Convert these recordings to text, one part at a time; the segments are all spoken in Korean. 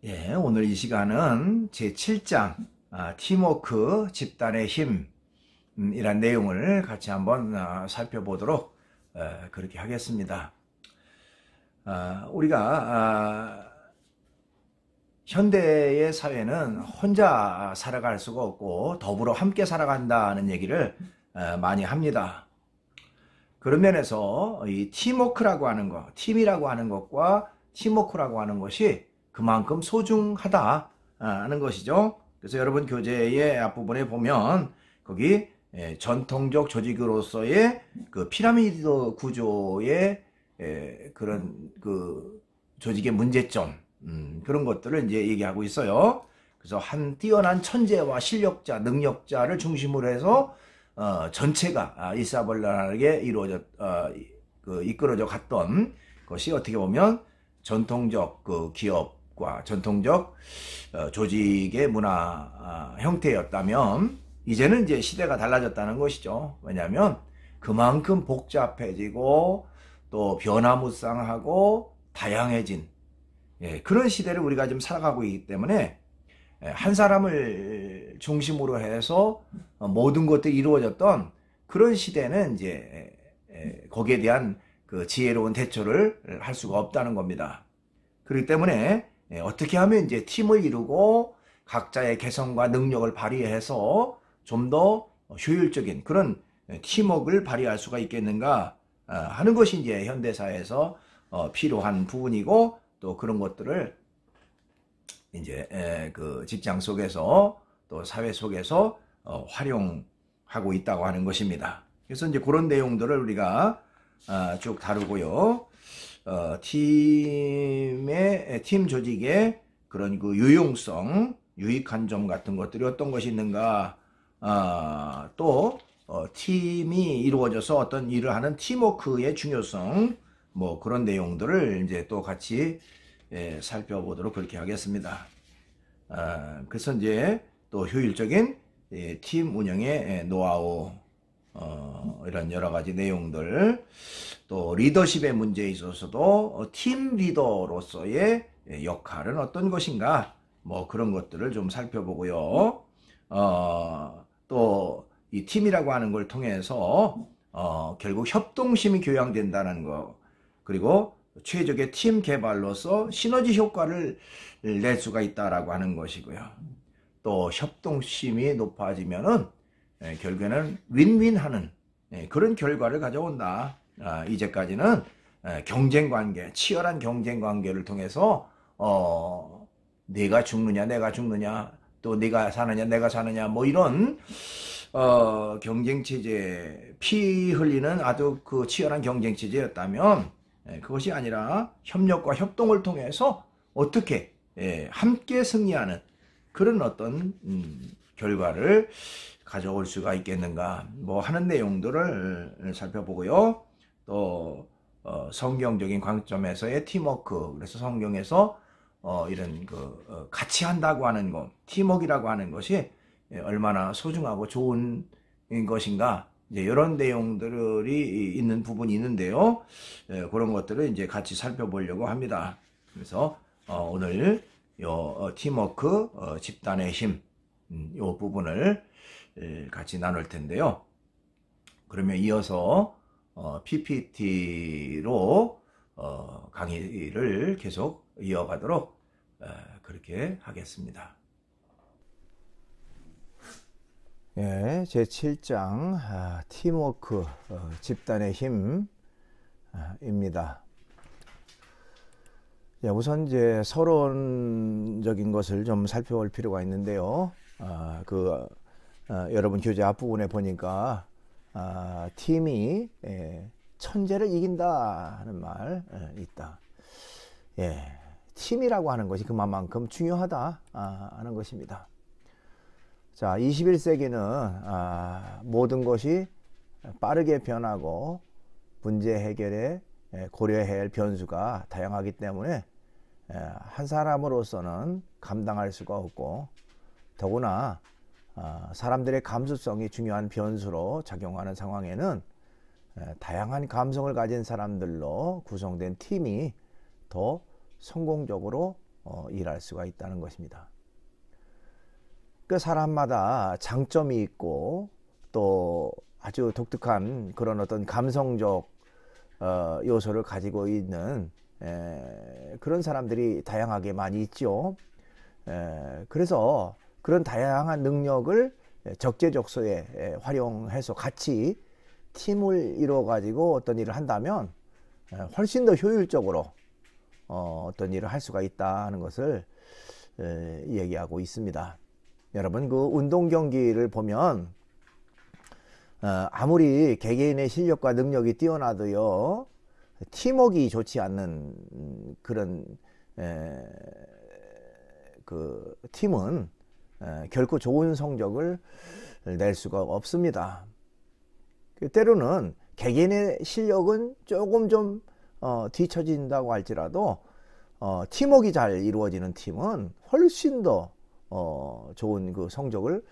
예, 오늘 이 시간은 제7장 팀워크 집단의 힘 이란 내용을 같이 한번 살펴보도록 그렇게 하겠습니다. 우리가 현대의 사회는 혼자 살아갈 수가 없고 더불어 함께 살아간다는 얘기를 많이 합니다. 그런 면에서 이 팀워크라고 하는 것, 팀이라고 하는 것과 팀워크라고 하는 것이 그만큼 소중하다 하는 것이죠. 그래서 여러분 교재의 앞부분에 보면 거기 전통적 조직으로서의 그 피라미드 구조의 그런 그 조직의 문제점 그런 것들을 이제 얘기하고 있어요. 그래서 한 뛰어난 천재와 실력자, 능력자를 중심으로 해서 전체가 일사불란하게 이끌어져 갔던 것이 어떻게 보면 전통적 그 기업과 전통적 조직의 문화 형태였다면 이제는 이제 시대가 달라졌다는 것이죠. 왜냐하면 그만큼 복잡해지고 또 변화무쌍하고 다양해진 그런 시대를 우리가 지금 살아가고 있기 때문에 한 사람을 중심으로 해서 모든 것들이 이루어졌던 그런 시대는 이제 거기에 대한 그 지혜로운 대처를 할 수가 없다는 겁니다. 그렇기 때문에 어떻게 하면 이제 팀을 이루고 각자의 개성과 능력을 발휘해서 좀 더 효율적인 그런 팀워크를 발휘할 수가 있겠는가 하는 것이 이제 현대사회에서 필요한 부분이고 또 그런 것들을 이제 그 직장 속에서 또 사회 속에서 활용하고 있다고 하는 것입니다. 그래서 이제 그런 내용들을 우리가 쭉 다루고요. 팀 조직의 그런 그 유용성, 유익한 점 같은 것들이 어떤 것이 있는가, 또 팀이 이루어져서 어떤 일을 하는 팀워크의 중요성, 뭐 그런 내용들을 이제 또 같이 살펴보도록 그렇게 하겠습니다. 그래서 이제 또 효율적인 팀 운영의 노하우, 이런 여러 가지 내용들, 또 리더십의 문제에 있어서도 팀 리더로서의 역할은 어떤 것인가, 뭐 그런 것들을 좀 살펴보고요. 또 이 팀이라고 하는 걸 통해서 결국 협동심이 교양된다는 거, 그리고 최적의 팀 개발로서 시너지 효과를 낼 수가 있다라고 하는 것이고요. 또 협동심이 높아지면은 결국에는 윈윈하는 그런 결과를 가져온다. 이제까지는 경쟁관계, 치열한 경쟁관계를 통해서 내가 죽느냐 내가 죽느냐 또 네가 사느냐 내가 사느냐 뭐 이런 경쟁체제, 피 흘리는 아주 그 치열한 경쟁체제였다면 그것이 아니라 협력과 협동을 통해서 어떻게 함께 승리하는 그런 어떤 결과를 가져올 수가 있겠는가 뭐 하는 내용들을 살펴보고요. 또 성경적인 관점에서의 팀워크, 그래서 성경에서 이런 그 같이 한다고 하는 것, 팀워크라고 하는 것이 얼마나 소중하고 좋은 것인가, 이제 이런 내용들이 있는 부분이 있는데요. 그런 것들을 이제 같이 살펴보려고 합니다. 그래서 오늘 요 팀워크 집단의 힘, 요 부분을 같이 나눌 텐데요. 그러면 이어서 PPT로 강의를 계속 이어가도록 그렇게 하겠습니다. 예, 제7장 팀워크 집단의 힘입니다. 예, 우선 이제 서론적인 것을 좀 살펴볼 필요가 있는데요. 여러분 교재 앞부분에 보니까 팀이 천재를 이긴다 하는 말 있다. 예, 팀이라고 하는 것이 그만큼 중요하다 하는 것입니다. 자, 21세기는 모든 것이 빠르게 변하고 문제 해결에 고려해야 할 변수가 다양하기 때문에 한 사람으로서는 감당할 수가 없고, 더구나 사람들의 감수성이 중요한 변수로 작용하는 상황에는 다양한 감성을 가진 사람들로 구성된 팀이 더 성공적으로 일할 수가 있다는 것입니다. 그 사람마다 장점이 있고 또 아주 독특한 그런 어떤 감성적 요소를 가지고 있는 그런 사람들이 다양하게 많이 있죠. 그래서 그런 다양한 능력을 적재적소에 활용해서 같이 팀을 이루어 가지고 어떤 일을 한다면 훨씬 더 효율적으로 어떤 일을 할 수가 있다는 것을 얘기하고 있습니다. 여러분, 그 운동 경기를 보면 아무리 개개인의 실력과 능력이 뛰어나도요, 팀워크가 좋지 않는 그런 그 팀은 결코 좋은 성적을 낼 수가 없습니다. 때로는 개개인의 실력은 조금 좀 뒤처진다고 할지라도 팀워크가 잘 이루어지는 팀은 훨씬 더 좋은 그 성적을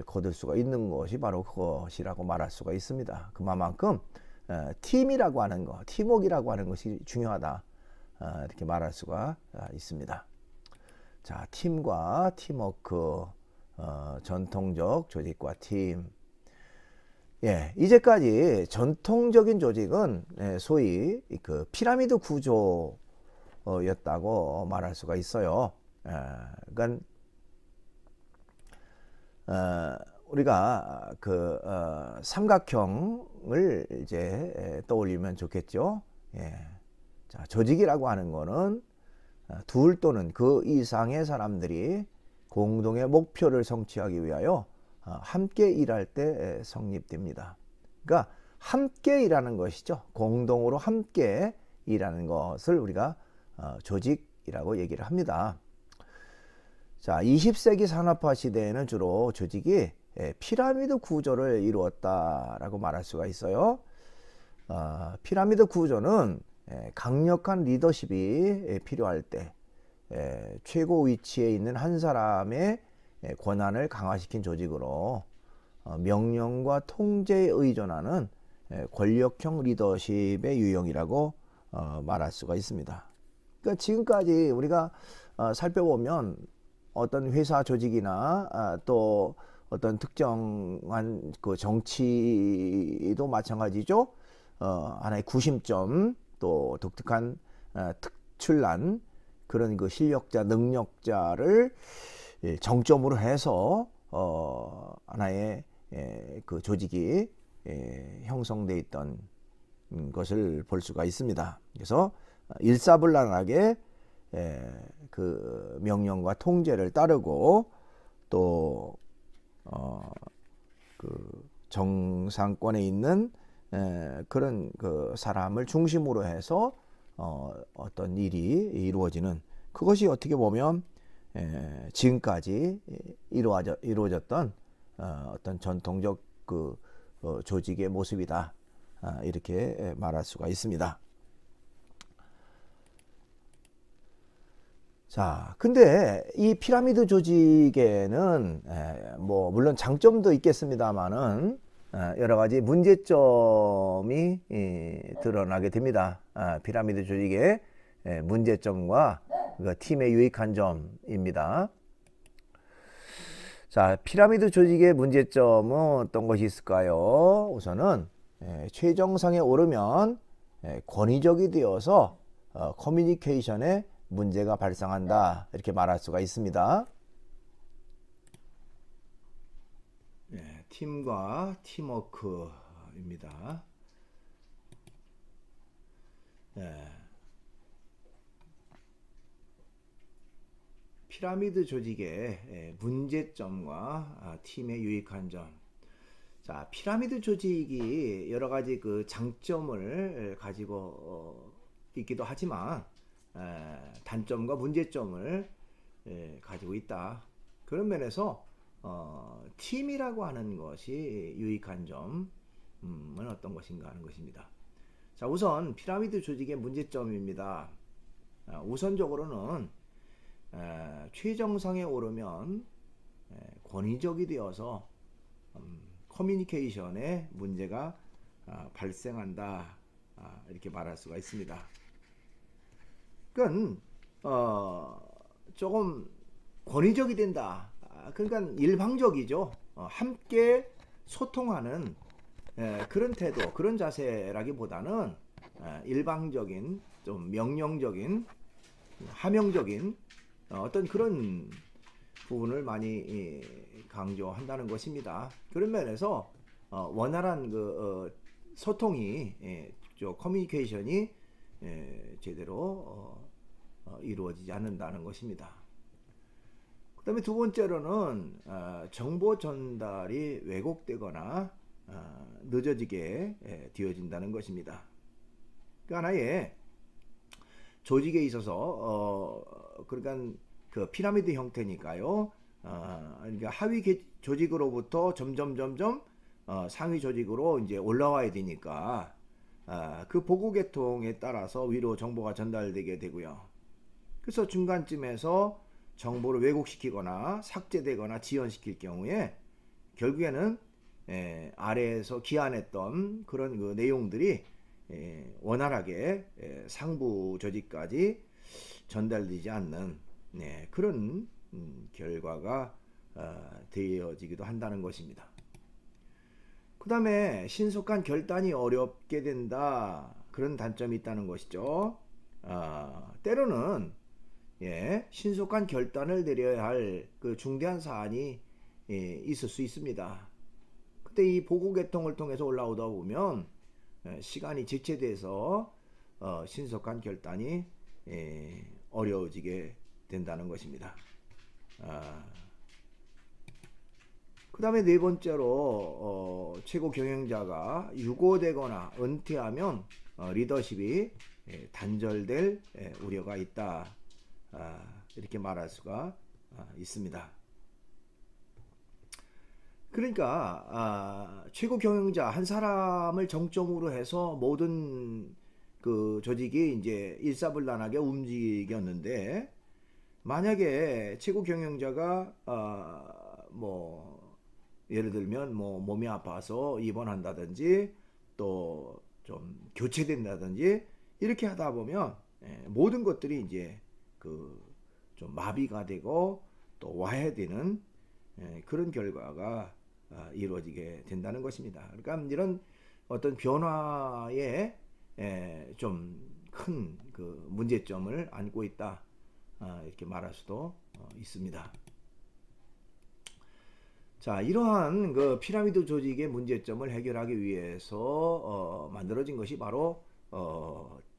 거둘 수가 있는 것이 바로 그것이라고 말할 수가 있습니다. 그만큼 팀이라고 하는 것, 팀워크라고 하는 것이 중요하다, 이렇게 말할 수가 있습니다. 자, 팀과 팀워크, 전통적 조직과 팀. 예, 이제까지 전통적인 조직은 소위 그 피라미드 구조였다고 말할 수가 있어요. 그러니까 우리가 그 삼각형을 이제 떠올리면 좋겠죠. 예. 자, 조직이라고 하는 거는 둘 또는 그 이상의 사람들이 공동의 목표를 성취하기 위하여 함께 일할 때 성립됩니다. 그러니까 함께 일하는 것이죠. 공동으로 함께 일하는 것을 우리가 조직이라고 얘기를 합니다. 자, 20세기 산업화 시대에는 주로 조직이 피라미드 구조를 이루었다라고 말할 수가 있어요. 피라미드 구조는 강력한 리더십이 필요할 때 최고 위치에 있는 한 사람의 권한을 강화시킨 조직으로 명령과 통제에 의존하는 권력형 리더십의 유형이라고 말할 수가 있습니다. 그러니까 지금까지 우리가 살펴보면 어떤 회사 조직이나 또 어떤 특정한 그 정치도 마찬가지죠. 하나의 구심점, 또 독특한 특출난 그런 그 실력자, 능력자를 정점으로 해서 하나의 그 조직이 형성돼 있던 것을 볼 수가 있습니다. 그래서 일사불란하게 그 명령과 통제를 따르고 또 그 정상권에 있는 그런 그 사람을 중심으로 해서 어떤 일이 이루어지는, 그것이 어떻게 보면 지금까지 이루어졌던 어떤 전통적 그 조직의 모습이다, 이렇게 말할 수가 있습니다. 자, 근데 이 피라미드 조직에는 뭐 물론 장점도 있겠습니다만은 여러 가지 문제점이 드러나게 됩니다. 피라미드 조직의 문제점과 그 팀의 유익한 점입니다. 자, 피라미드 조직의 문제점은 어떤 것이 있을까요? 우선은 최정상에 오르면 권위적이 되어서 커뮤니케이션에 문제가 발생한다, 이렇게 말할 수가 있습니다. 네, 팀과 팀워크입니다. 네. 피라미드 조직의 문제점과 팀의 유익한 점. 자, 피라미드 조직이 여러 가지 그 장점을 가지고 있기도 하지만 단점과 문제점을 가지고 있다. 그런 면에서 팀이라고 하는 것이 유익한 점은 어떤 것인가 하는 것입니다. 자, 우선 피라미드 조직의 문제점입니다. 우선적으로는 최정상에 오르면 권위적이 되어서 커뮤니케이션에 문제가 발생한다, 이렇게 말할 수가 있습니다. 그건 조금 권위적이 된다. 그러니까 일방적이죠. 함께 소통하는 그런 태도, 그런 자세라기보다는 일방적인, 좀 명령적인, 하명적인 어떤 그런 부분을 많이 강조한다는 것입니다. 그런 면에서 원활한 그 소통이, 커뮤니케이션이 제대로 이루어지지 않는다는 것입니다. 그 다음에 두 번째로는 정보 전달이 왜곡되거나 늦어지게 되어진다는 것입니다. 그 하나의 조직에 있어서 그러니까 그 피라미드 형태니까요. 그러니까 하위 조직으로부터 점점 상위 조직으로 이제 올라와야 되니까 그 보고 계통에 따라서 위로 정보가 전달되게 되고요. 그래서 중간쯤에서 정보를 왜곡시키거나 삭제되거나 지연시킬 경우에 결국에는 아래에서 기한했던 그런 그 내용들이 원활하게 상부 조직까지 전달되지 않는 그런 결과가 되어지기도 한다는 것입니다. 그 다음에 신속한 결단이 어렵게 된다, 그런 단점이 있다는 것이죠. 때로는 신속한 결단을 내려야 할 그 중대한 사안이 있을 수 있습니다. 그때 이 보고 계통을 통해서 올라오다 보면 시간이 지체돼서 신속한 결단이 어려워지게 된다는 것입니다. 그 다음에 네 번째로 최고 경영자가 유고되거나 은퇴하면 리더십이 단절될 우려가 있다, 이렇게 말할 수가 있습니다. 그러니까 최고 경영자 한 사람을 정점으로 해서 모든 그 조직이 이제 일사불란하게 움직였는데, 만약에 최고 경영자가 뭐 예를 들면 뭐 몸이 아파서 입원한다든지 또 좀 교체된다든지 이렇게 하다 보면 모든 것들이 이제 그 좀 마비가 되고 또 와해되는 그런 결과가 이루어지게 된다는 것입니다. 그러니까 이런 어떤 변화에 좀 큰 그 문제점을 안고 있다, 이렇게 말할 수도 있습니다. 자, 이러한 그 피라미드 조직의 문제점을 해결하기 위해서 만들어진 것이 바로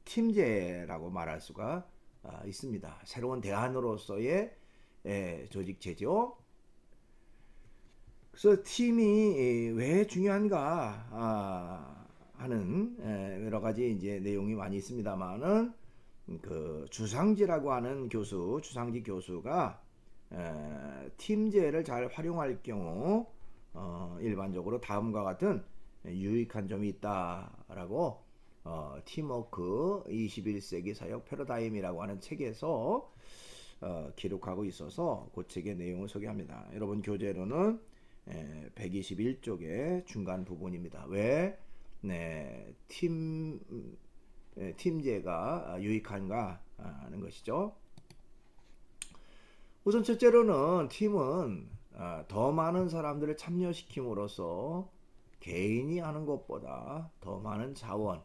팀제라고 말할 수가 있습니다. 새로운 대안으로서의 조직체죠. 그래서 팀이 왜 중요한가 하는 여러 가지 이제 내용이 많이 있습니다만은, 그 주상지라고 하는 주상지 교수가 팀제를 잘 활용할 경우 일반적으로 다음과 같은 유익한 점이 있다라고 팀워크 21세기 사역 패러다임이라고 하는 책에서 기록하고 있어서 그 책의 내용을 소개합니다. 여러분 교재로는 121쪽의 중간 부분입니다. 왜 팀제가 유익한가 하는 것이죠. 우선 첫째로는 팀은 더 많은 사람들을 참여시킴으로써 개인이 하는 것보다 더 많은 자원,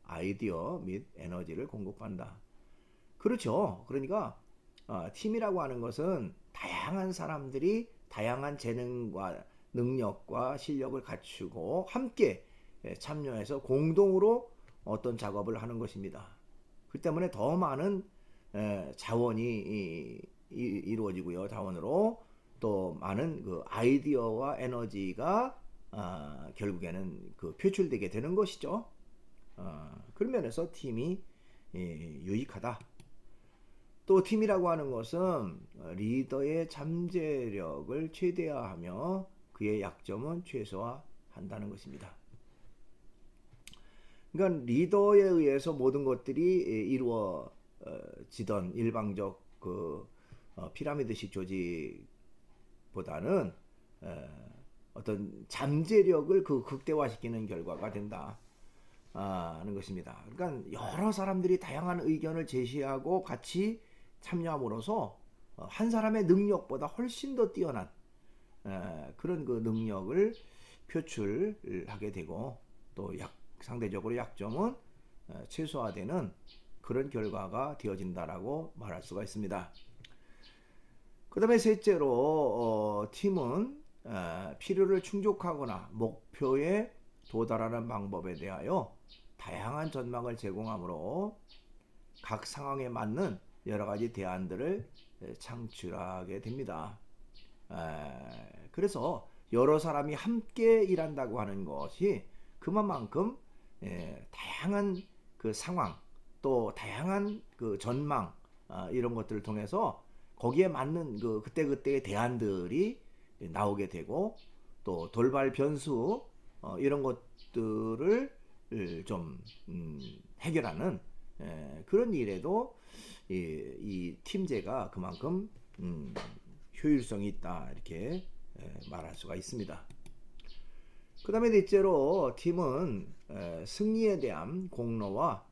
아이디어 및 에너지를 공급한다. 그렇죠. 그러니까 팀이라고 하는 것은 다양한 사람들이 다양한 재능과 능력과 실력을 갖추고 함께 참여해서 공동으로 어떤 작업을 하는 것입니다. 그 때문에 더 많은 자원이 이루어지고요. 자원으로 또 많은 그 아이디어와 에너지가 결국에는 그 표출되게 되는 것이죠. 그런 면에서 팀이 유익하다. 또 팀이라고 하는 것은 리더의 잠재력을 최대화하며 그의 약점은 최소화한다는 것입니다. 그러니까 리더에 의해서 모든 것들이 이루어지던 일방적 그 피라미드식 조직보다는 어떤 잠재력을 그 극대화시키는 결과가 된다 하는 것입니다. 그러니까 여러 사람들이 다양한 의견을 제시하고 같이 참여함으로써 한 사람의 능력보다 훨씬 더 뛰어난 그런 그 능력을 표출하게 되고 또 상대적으로 약점은 최소화되는 그런 결과가 되어진다라고 말할 수가 있습니다. 그 다음에 셋째로 팀은 필요를 충족하거나 목표에 도달하는 방법에 대하여 다양한 전망을 제공하므로 각 상황에 맞는 여러 가지 대안들을 창출하게 됩니다. 그래서 여러 사람이 함께 일한다고 하는 것이 그만큼 다양한 그 상황 또 다양한 그 전망 이런 것들을 통해서 거기에 맞는 그 그때그때의 대안들이 나오게 되고 또 돌발 변수 이런 것들을 좀 해결하는 그런 일에도 이 팀제가 그만큼 효율성이 있다 이렇게 말할 수가 있습니다. 그 다음에 넷째로 팀은 승리에 대한 공로와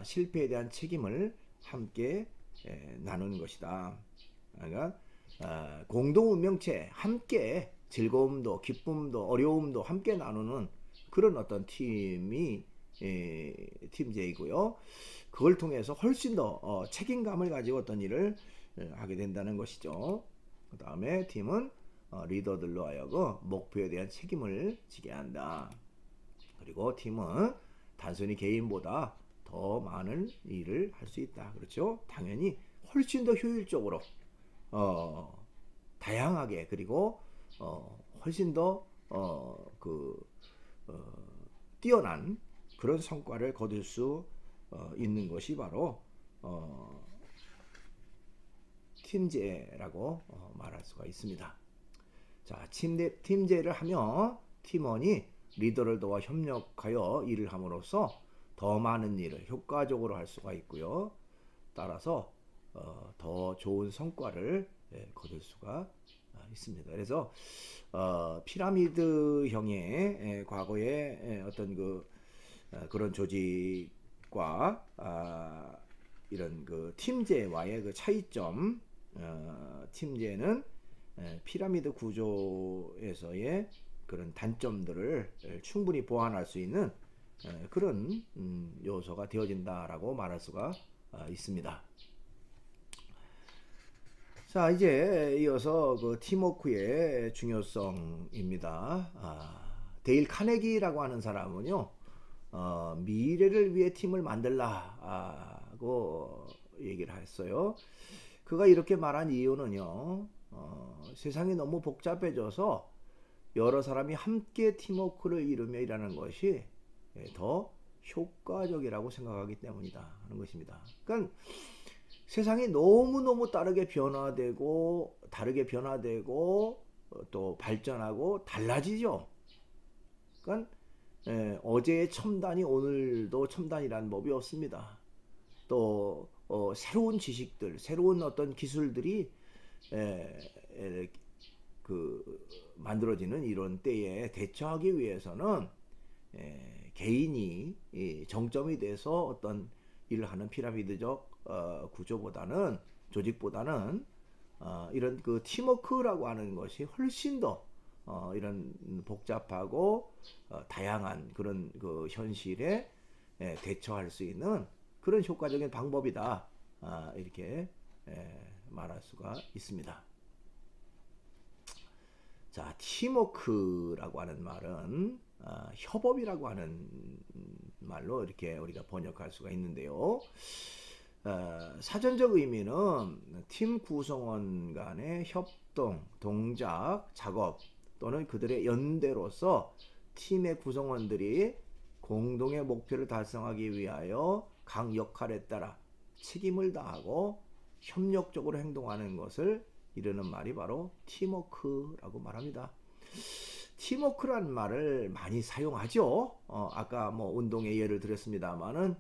실패에 대한 책임을 함께 나누는 것이다. 그러니까 공동 운명체 함께 즐거움도 기쁨도 어려움도 함께 나누는 그런 어떤 팀이 팀제이고요. 그걸 통해서 훨씬 더 책임감을 가지고 어떤 일을 하게 된다는 것이죠. 그 다음에 팀은 리더들로 하여금 목표에 대한 책임을 지게 한다. 그리고 팀은 단순히 개인보다 더 많은 일을 할 수 있다. 그렇죠? 당연히 훨씬 더 효율적으로 다양하게 그리고 훨씬 더 뛰어난 그런 성과를 거둘 수 있는 것이 바로 팀제라고 말할 수가 있습니다. 자, 팀제를 하며 팀원이 리더를 도와 협력하여 일을 함으로써 더 많은 일을 효과적으로 할 수가 있고요. 따라서 더 좋은 성과를 거둘 수가 있습니다. 그래서 피라미드형의 과거의 어떤 그런 조직과 이런 그 팀제와의 그 차이점, 팀제는 피라미드 구조에서의 그런 단점들을 충분히 보완할 수 있는 그런 요소가 되어진다라고 말할 수가 있습니다. 자, 이제 이어서 그 팀워크의 중요성입니다. 데일 카네기라고 하는 사람은요, 미래를 위해 팀을 만들라고 얘기를 했어요. 그가 이렇게 말한 이유는요, 세상이 너무 복잡해져서 여러 사람이 함께 팀워크를 이루며 일하는 것이 더 효과적이라고 생각하기 때문이다 하는 것입니다. 그러니까 세상이 너무너무 다르게 변화되고 또 발전하고 달라지죠. 그러니까 어제의 첨단이 오늘도 첨단이라는 법이 없습니다. 또 새로운 지식들, 새로운 어떤 기술들이 만들어지는 이런 때에 대처하기 위해서는 개인이 정점이 돼서 어떤 일을 하는 피라미드적 구조보다는 조직보다는 이런 그 팀워크라고 하는 것이 훨씬 더 이런 복잡하고 다양한 그런 그 현실에 대처할 수 있는 그런 효과적인 방법이다 이렇게 말할 수가 있습니다. 자, 팀워크라고 하는 말은 협업이라고 하는 말로 이렇게 우리가 번역할 수가 있는데요. 사전적 의미는 팀 구성원 간의 협동, 동작, 작업 또는 그들의 연대로서 팀의 구성원들이 공동의 목표를 달성하기 위하여 각 역할에 따라 책임을 다하고 협력적으로 행동하는 것을 이르는 말이 바로 팀워크라고 말합니다. 팀워크라는 말을 많이 사용하죠. 아까 뭐 운동의 예를 들었습니다만은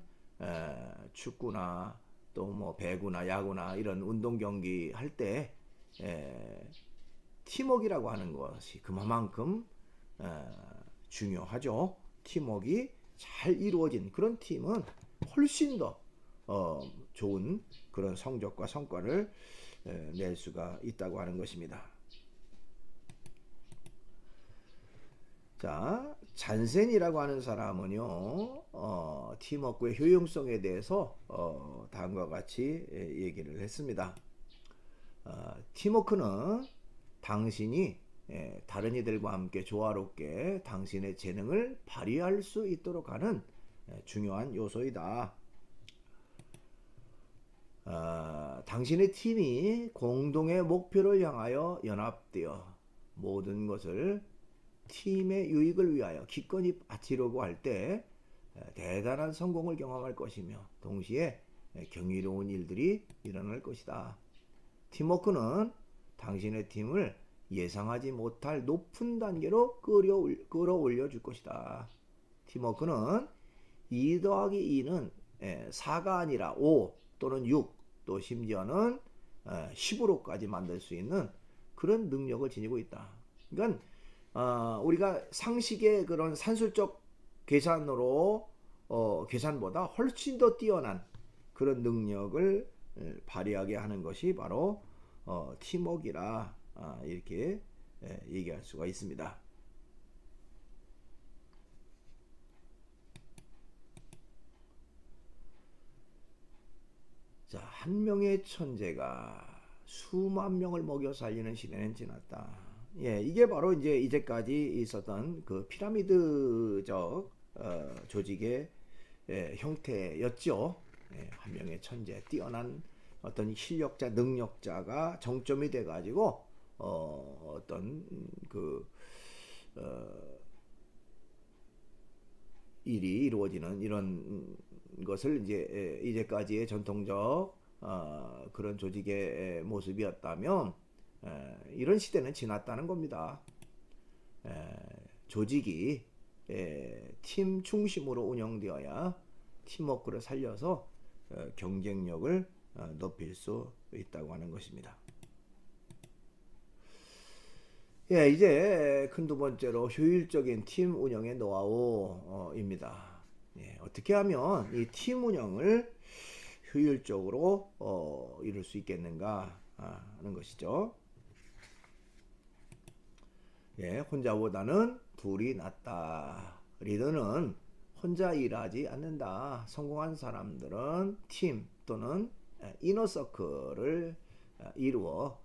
축구나 또 뭐 배구나 야구나 이런 운동 경기 할 때 팀워크라고 하는 것이 그만큼 중요하죠. 팀워크가 잘 이루어진 그런 팀은 훨씬 더 좋은 그런 성적과 성과를 낼 수가 있다고 하는 것입니다. 자, 잔센이라고 하는 사람은요, 팀워크의 효용성에 대해서 다음과 같이 얘기를 했습니다. 팀워크는 당신이 다른 이들과 함께 조화롭게 당신의 재능을 발휘할 수 있도록 하는 중요한 요소이다. 당신의 팀이 공동의 목표를 향하여 연합되어 모든 것을 팀의 유익을 위하여 기꺼이 바치려고 할 때 대단한 성공을 경험할 것이며 동시에 경이로운 일들이 일어날 것이다. 팀워크는 당신의 팀을 예상하지 못할 높은 단계로 끌어올려 줄 것이다. 팀워크는 2 더하기 2는 4가 아니라 5 또는 6 또 심지어는 10으로까지 만들 수 있는 그런 능력을 지니고 있다. 그러니까 우리가 상식의 그런 산술적 계산으로 계산보다 훨씬 더 뛰어난 그런 능력을 발휘하게 하는 것이 바로 팀워크이라 이렇게 얘기할 수가 있습니다. 자, 한 명의 천재가 수만 명을 먹여 살리는 시대는 지났다. 예, 이게 바로 이제까지 있었던 그 피라미드적 조직의 형태였죠. 한 명의 천재, 뛰어난 어떤 실력자, 능력자가 정점이 돼가지고 어떤 그 일이 이루어지는 이런 것을 이제까지의 전통적 그런 조직의 모습이었다면 이런 시대는 지났다는 겁니다. 조직이 팀 중심으로 운영되어야 팀워크를 살려서 경쟁력을 높일 수 있다고 하는 것입니다. 예, 이제 큰 두 번째로 효율적인 팀 운영의 노하우입니다. 예, 어떻게 하면 이 팀 운영을 효율적으로 이룰 수 있겠는가 하는 것이죠. 예, 혼자보다는 둘이 낫다. 리더는 혼자 일하지 않는다. 성공한 사람들은 팀 또는 이너서클을 이루어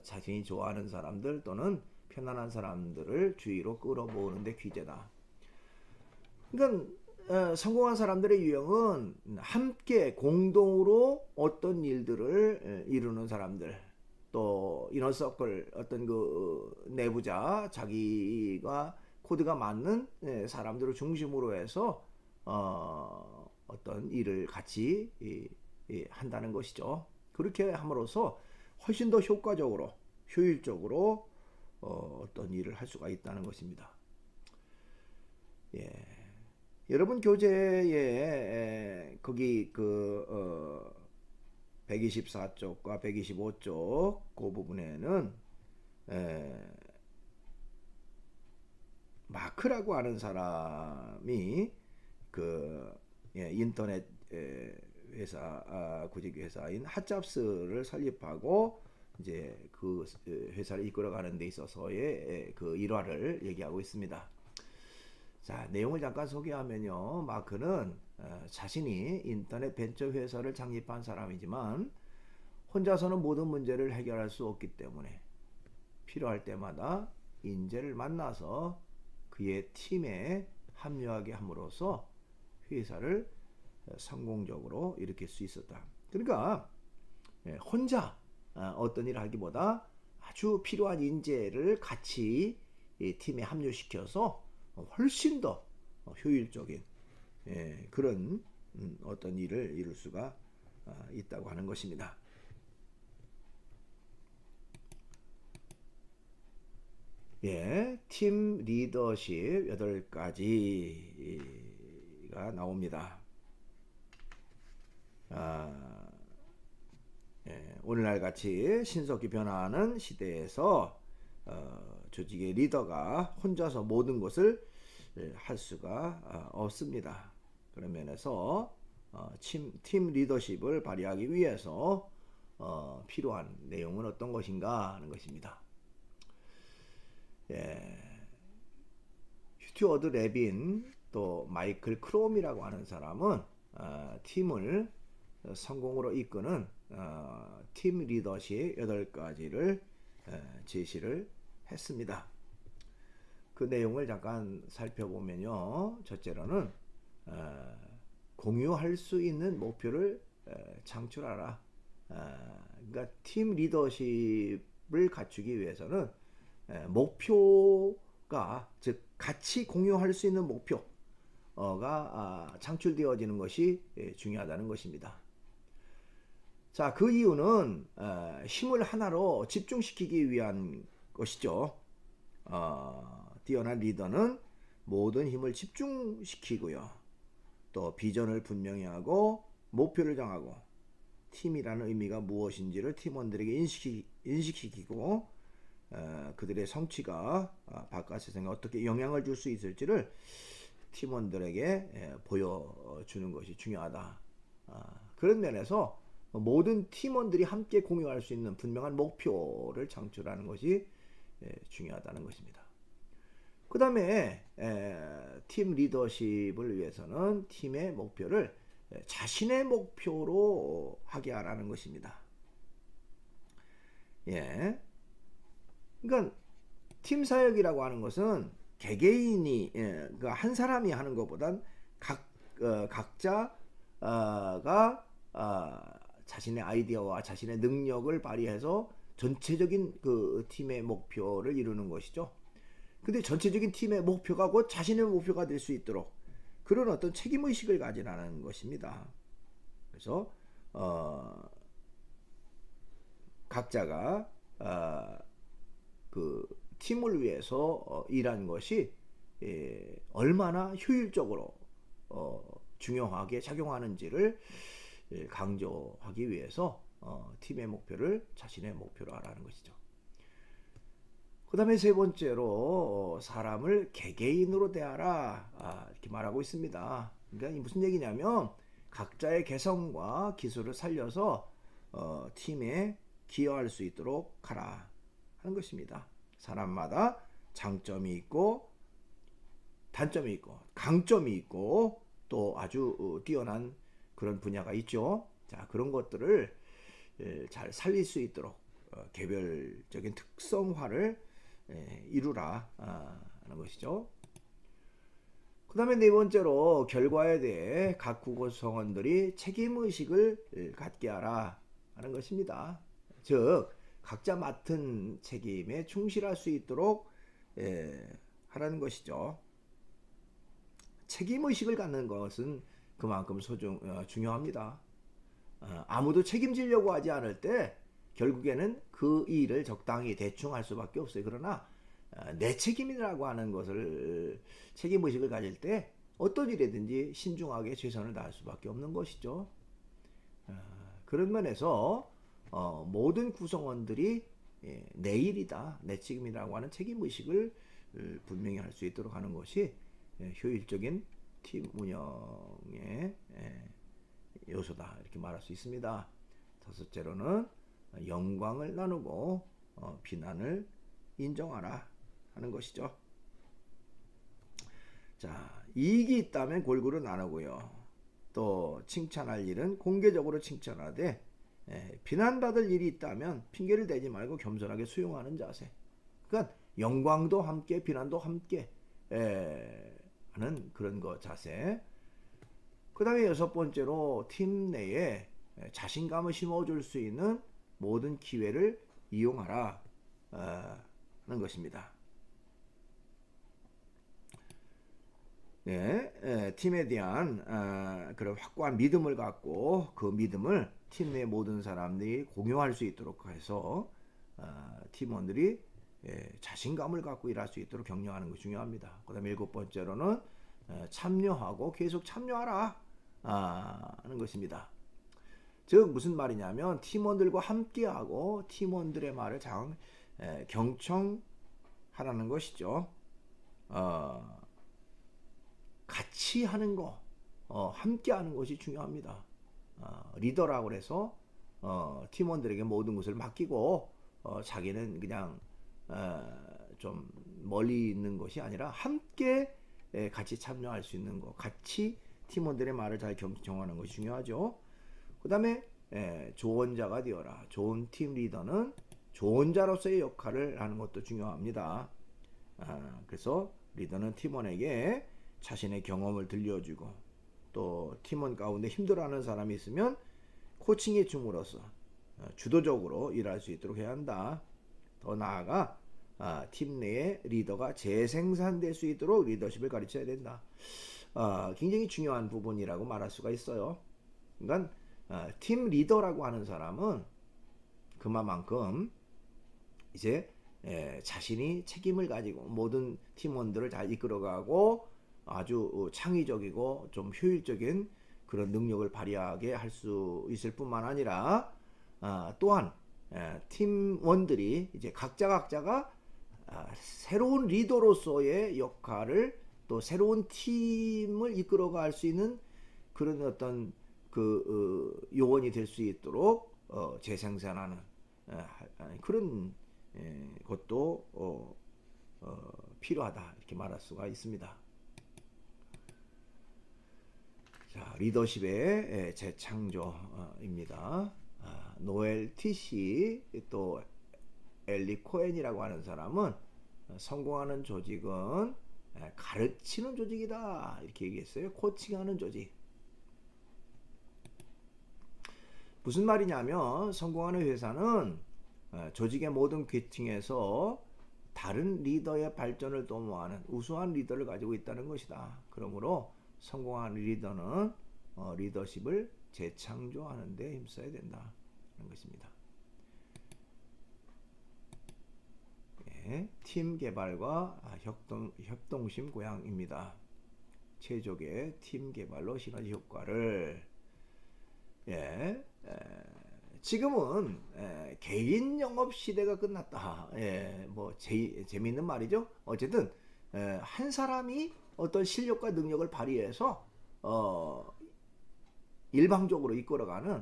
자신이 좋아하는 사람들 또는 편안한 사람들을 주위로 끌어모으는 데 귀재다. 그러니까 성공한 사람들의 유형은 함께 공동으로 어떤 일들을 이루는 사람들, 또 이너서클 어떤 그 내부자 자기가 코드가 맞는 사람들을 중심으로 해서 어떤 일을 같이 한다는 것이죠. 그렇게 함으로써 훨씬 더 효과적으로 효율적으로 어떤 일을 할 수가 있다는 것입니다. 예. 여러분 교재에 거기 그 124쪽과 125쪽 그 부분에는 마크라고 하는 사람이 그 인터넷 회사 구직 회사인 핫잡스를 설립하고 이제 그 회사를 이끌어가는 데 있어서의 그 일화를 얘기하고 있습니다. 자, 내용을 잠깐 소개하면요. 마크는 자신이 인터넷 벤처 회사를 창립한 사람이지만 혼자서는 모든 문제를 해결할 수 없기 때문에 필요할 때마다 인재를 만나서 그의 팀에 합류하게 함으로써 회사를 성공적으로 일으킬 수 있었다. 그러니까 혼자 어떤 일을 하기보다 아주 필요한 인재를 같이 팀에 합류시켜서 훨씬 더 효율적인 그런 어떤 일을 이룰 수가 있다고 하는 것입니다. 예, 팀 리더십 8가지가 나옵니다. 오늘날 같이 신속히 변화하는 시대에서 조직의 리더가 혼자서 모든 것을 할 수가 없습니다. 그런 면에서 팀 리더십을 발휘하기 위해서 필요한 내용은 어떤 것인가 하는 것입니다. 예, 스튜어드 레빈 또 마이클 크롬이라고 하는 사람은 팀을 성공으로 이끄는 팀 리더십 8가지를 제시를 했습니다. 그 내용을 잠깐 살펴보면요. 첫째로는 공유할 수 있는 목표를 창출하라. 그러니까 팀 리더십을 갖추기 위해서는 목표가, 즉 같이 공유할 수 있는 목표가 창출되어지는 것이 중요하다는 것입니다. 자, 그 이유는 힘을 하나로 집중시키기 위한 것이죠. 뛰어난 리더는 모든 힘을 집중시키고요. 또 비전을 분명히 하고 목표를 정하고 팀이라는 의미가 무엇인지를 팀원들에게 인식시키고 그들의 성취가 바깥 세상에 어떻게 영향을 줄 수 있을지를 팀원들에게 보여주는 것이 중요하다. 그런 면에서 모든 팀원들이 함께 공유할 수 있는 분명한 목표를 창출하는 것이 중요하다는 것입니다. 그 다음에 팀 리더십을 위해서는 팀의 목표를 자신의 목표로 하게 하라는 것입니다. 예. 그러니까 팀 사역이라고 하는 것은 개개인이 그러니까 한 사람이 하는 것보단 각자가 자신의 아이디어와 자신의 능력을 발휘해서 전체적인 그 팀의 목표를 이루는 것이죠. 근데 전체적인 팀의 목표가 곧 자신의 목표가 될 수 있도록 그런 어떤 책임의식을 가지라는 것입니다. 그래서 각자가 그 팀을 위해서 일하는 것이 얼마나 효율적으로 중요하게 작용하는지를 강조하기 위해서 팀의 목표를 자신의 목표로 하라는 것이죠. 그 다음에 세 번째로 사람을 개개인으로 대하라 이렇게 말하고 있습니다. 그러니까 무슨 얘기냐면 각자의 개성과 기술을 살려서 팀에 기여할 수 있도록 하라 하는 것입니다. 사람마다 장점이 있고 단점이 있고 강점이 있고 또 아주 뛰어난 그런 분야가 있죠. 자, 그런 것들을 잘 살릴 수 있도록 개별적인 특성화를 이루라 하는 것이죠. 그 다음에 네 번째로 결과에 대해 각 구성원들이 책임의식을 갖게 하라 하는 것입니다. 즉 각자 맡은 책임에 충실할 수 있도록 하라는 것이죠. 책임의식을 갖는 것은 그만큼 중요합니다. 아무도 책임지려고 하지 않을 때 결국에는 그 일을 적당히 대충 할 수밖에 없어요. 그러나 내 책임이라고 하는 것을 책임의식을 가질 때 어떤 일이든지 신중하게 최선을 다할 수밖에 없는 것이죠. 그런 면에서 모든 구성원들이 내 일이다, 내 책임이라고 하는 책임의식을 분명히 할 수 있도록 하는 것이 효율적인 팀 운영의 요소다 이렇게 말할 수 있습니다. 다섯째로는 영광을 나누고 비난을 인정하라 하는 것이죠. 자, 이익이 있다면 골고루 나누고요. 또 칭찬할 일은 공개적으로 칭찬하되 비난받을 일이 있다면 핑계를 대지 말고 겸손하게 수용하는 자세. 그러니까 영광도 함께 비난도 함께 하는 그런 거 자세. 그 다음에 여섯 번째로 팀 내에 자신감을 심어줄 수 있는 모든 기회를 이용하라 하는 것입니다. 네, 팀에 대한 그런 확고한 믿음을 갖고 그 믿음을 팀 내 모든 사람들이 공유할 수 있도록 해서 팀원들이 자신감을 갖고 일할 수 있도록 격려하는 것이 중요합니다. 그 다음에 일곱 번째로는 참여하고 계속 참여하라 하는 것입니다. 즉 무슨 말이냐면 팀원들과 함께하고 팀원들의 말을 경청하라는 것이죠. 같이 하는 거, 함께 하는 것이 중요합니다. 리더라고 해서 팀원들에게 모든 것을 맡기고 자기는 그냥 좀 멀리 있는 것이 아니라 함께 같이 참여할 수 있는 것, 같이 팀원들의 말을 잘 경청하는 것이 중요하죠. 그 다음에 조언자가 되어라. 좋은 팀 리더는 조언자로서의 역할을 하는 것도 중요합니다. 그래서 리더는 팀원에게 자신의 경험을 들려주고 또 팀원 가운데 힘들어하는 사람이 있으면 코칭해 줌으로써 주도적으로 일할 수 있도록 해야 한다. 더 나아가 팀 내에 리더가 재생산될 수 있도록 리더십을 가르쳐야 된다. 굉장히 중요한 부분이라고 말할 수가 있어요. 그러니까 팀 리더라고 하는 사람은 그만큼 이제 자신이 책임을 가지고 모든 팀원들을 잘 이끌어가고 아주 창의적이고 좀 효율적인 그런 능력을 발휘하게 할 수 있을 뿐만 아니라 또한 팀원들이 이제 각자가 새로운 리더로서의 역할을 또 새로운 팀을 이끌어갈 수 있는 그런 어떤 그 요원이 될 수 있도록 재생산하는 그런 것도 필요하다 이렇게 말할 수가 있습니다. 자, 리더십의 재창조입니다. 노엘 티시 또 엘리 코엔이라고 하는 사람은 성공하는 조직은 가르치는 조직이다 이렇게 얘기했어요. 코칭하는 조직. 무슨 말이냐면 성공하는 회사는 조직의 모든 계층에서 다른 리더의 발전을 도모하는 우수한 리더를 가지고 있다는 것이다. 그러므로 성공한 리더는 리더십을 재창조하는 데 힘써야 된다는 것입니다. 팀 개발과 협동심 고양입니다. 최적의 팀 개발로 시너지 효과를 지금은 개인 영업 시대가 끝났다. 뭐 재미있는 말이죠. 어쨌든 한 사람이 어떤 실력과 능력을 발휘해서 일방적으로 이끌어가는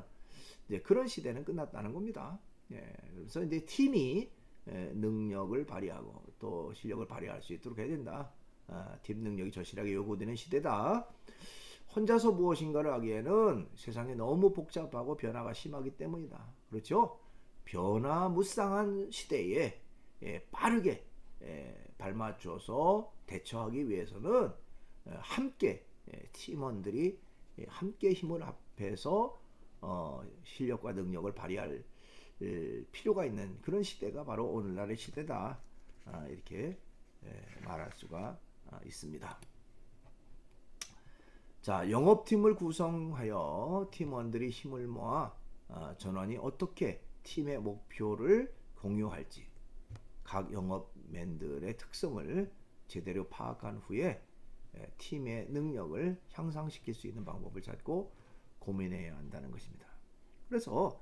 이제 그런 시대는 끝났다는 겁니다. 그래서 이제 팀이 능력을 발휘하고 또 실력을 발휘할 수 있도록 해야 된다. 팀 능력이 절실하게 요구되는 시대다. 혼자서 무엇인가를 하기에는 세상이 너무 복잡하고 변화가 심하기 때문이다. 그렇죠? 변화무쌍한 시대에 빠르게 발맞춰서 대처하기 위해서는 함께 팀원들이 함께 힘을 합해서 실력과 능력을 발휘할 필요가 있는 그런 시대가 바로 오늘날의 시대다. 이렇게 말할 수가 있습니다. 자, 영업팀을 구성하여 팀원들이 힘을 모아 전원이 어떻게 팀의 목표를 공유할지 각 영업맨들의 특성을 제대로 파악한 후에 팀의 능력을 향상시킬 수 있는 방법을 찾고 고민해야 한다는 것입니다. 그래서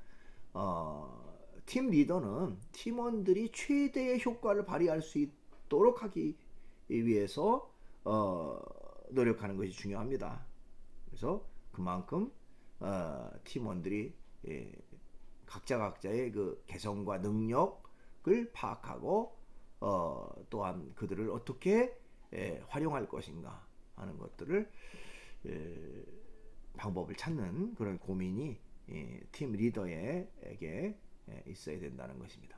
팀 리더는 팀원들이 최대의 효과를 발휘할 수 있도록 하기 위해서 노력하는 것이 중요합니다. 그래서 그만큼 팀원들이 각자의 그 개성과 능력을 파악하고 또한 그들을 어떻게 활용할 것인가 하는 것들을 방법을 찾는 그런 고민이 팀 리더에게 있어야 된다는 것입니다.